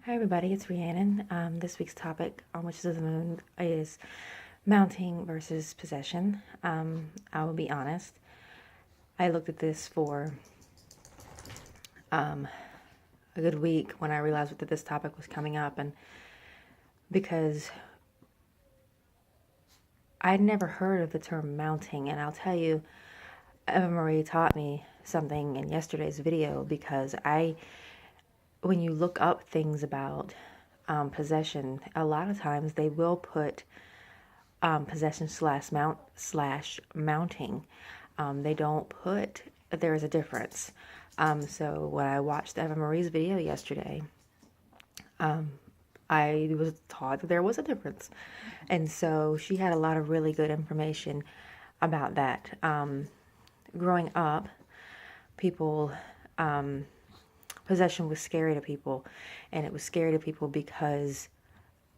Hi everybody, it's Rhiannon. This week's topic on Witches of the Moon is mounting versus possession. I will be honest, I looked at this for a good week when I realized that this topic was coming up, and because I'd never heard of the term mounting, and I'll tell you, Eva Marie taught me something in yesterday's video because when you look up things about possession, a lot of times they will put possession slash mounting. They don't put, there is a difference. So when I watched Eva Marie's video yesterday, I was taught that there was a difference. And so she had a lot of really good information about that. Growing up, people, possession was scary to people. And it was scary to people because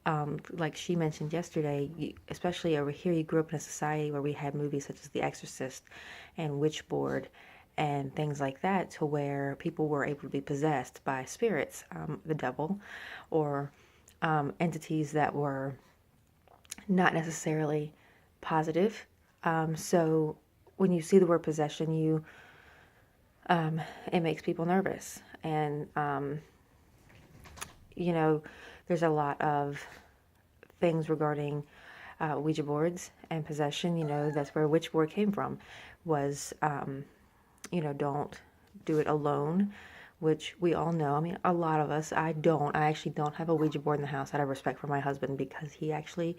like she mentioned yesterday, especially over here, you grew up in a society where we had movies such as The Exorcist and Witchboard and things like that, to where people were able to be possessed by spirits, the devil, or entities that were not necessarily positive. So when you see the word possession, it makes people nervous. And there's a lot of things regarding Ouija boards and possession. That's where Witchboard came from, was, don't do it alone, which we all know. I mean, a lot of us, I actually don't have a Ouija board in the house out of respect for my husband, because he actually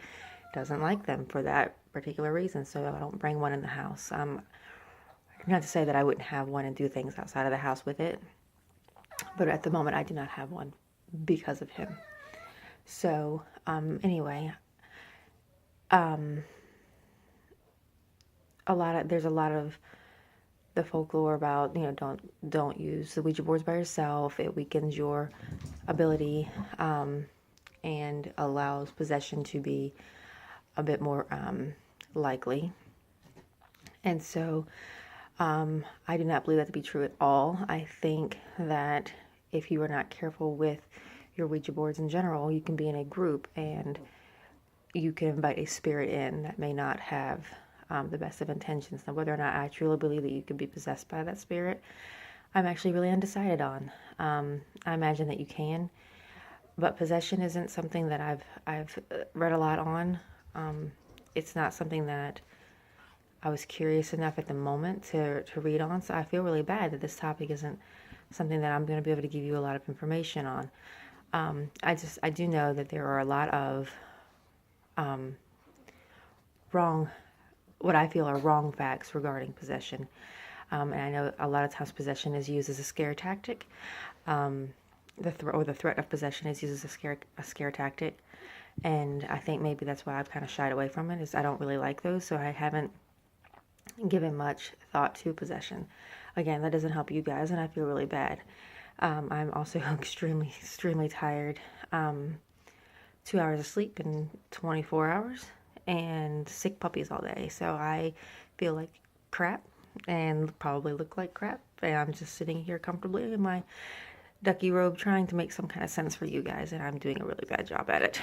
doesn't like them for that particular reason. So I don't bring one in the house. Not to say that I wouldn't have one and do things outside of the house with it, but at the moment I do not have one because of him. So anyway, there's a lot of the folklore about, don't use the Ouija boards by yourself. It weakens your ability, and allows possession to be a bit more likely. And so I do not believe that to be true at all. I think that if you are not careful with your Ouija boards in general, you can be in a group and you can invite a spirit in that may not have the best of intentions. Now, whether or not I truly believe that you can be possessed by that spirit, I'm actually really undecided on. I imagine that you can, but possession isn't something that I've read a lot on. It's not something that I was curious enough at the moment to read on, so I feel really bad that this topic isn't something that I'm going to be able to give you a lot of information on. I do know that there are a lot of wrong, what I feel are wrong facts regarding possession. And I know a lot of times possession is used as a scare tactic. The threat of possession is used as a scare tactic. And I think maybe that's why I've kind of shied away from it, is I don't really like those, so I haven't given much thought to possession. Again, that doesn't help you guys, and I feel really bad. I'm also extremely tired. 2 hours of sleep in 24 hours, and sick puppies all day. So I feel like crap and probably look like crap. And I'm just sitting here comfortably in my ducky robe trying to make some kind of sense for you guys, and I'm doing a really bad job at it.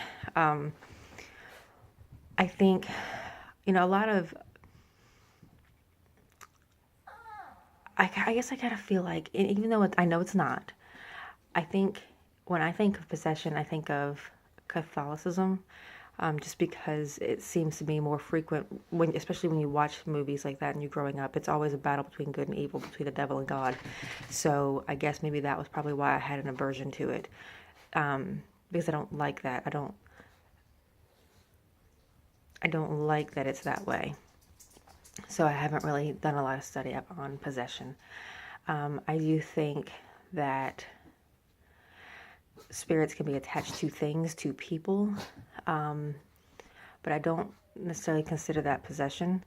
I think, a lot of, I guess I kind of feel like, even though I know it's not, I think when I think of possession, I think of Catholicism, just because it seems to be more frequent, especially when you watch movies like that and you're growing up. It's always a battle between good and evil, between the devil and God. So I guess maybe that was probably why I had an aversion to it, because I don't like that. I don't like that it's that way. So I haven't really done a lot of study up on possession. I do think that spirits can be attached to things, to people, but I don't necessarily consider that possession.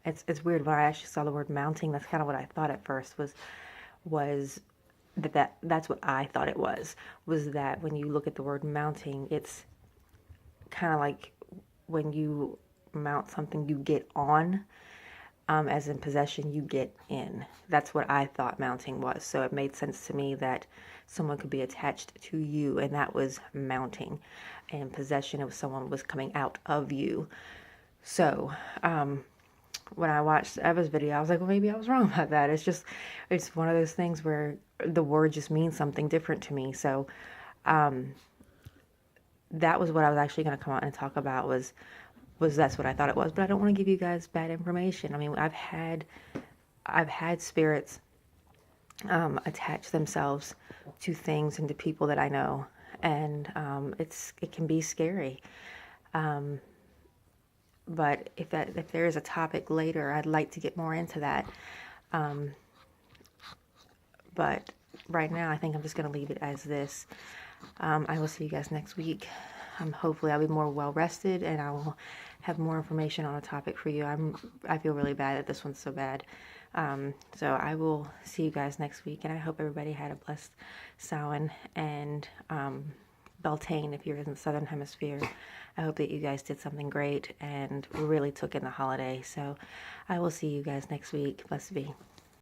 It's weird. When I actually saw the word mounting, that's kind of what I thought at first, was that's what I thought it was that when you look at the word mounting, it's kind of like when you mount something, you get on, as in possession, you get in. That's what I thought mounting was. So it made sense to me that someone could be attached to you, and that was mounting. And possession of someone was coming out of you. So, when I watched Eva's video, I was like, well, maybe I was wrong about that. It's one of those things where the word just means something different to me. So, that was what I was actually going to come out and talk about was that's what I thought it was. But I don't want to give you guys bad information. I mean, I've had spirits attach themselves to things and to people that I know, and it can be scary. But if there is a topic later, I'd like to get more into that. But right now, I think I'm just going to leave it as this. I will see you guys next week. Hopefully I'll be more well rested, and I will have more information on a topic for you. I feel really bad that this one's so bad. So I will see you guys next week, and I hope everybody had a blessed Samhain and Beltane if you're in the Southern Hemisphere. I hope that you guys did something great and really took in the holiday. So I will see you guys next week. Blessed be.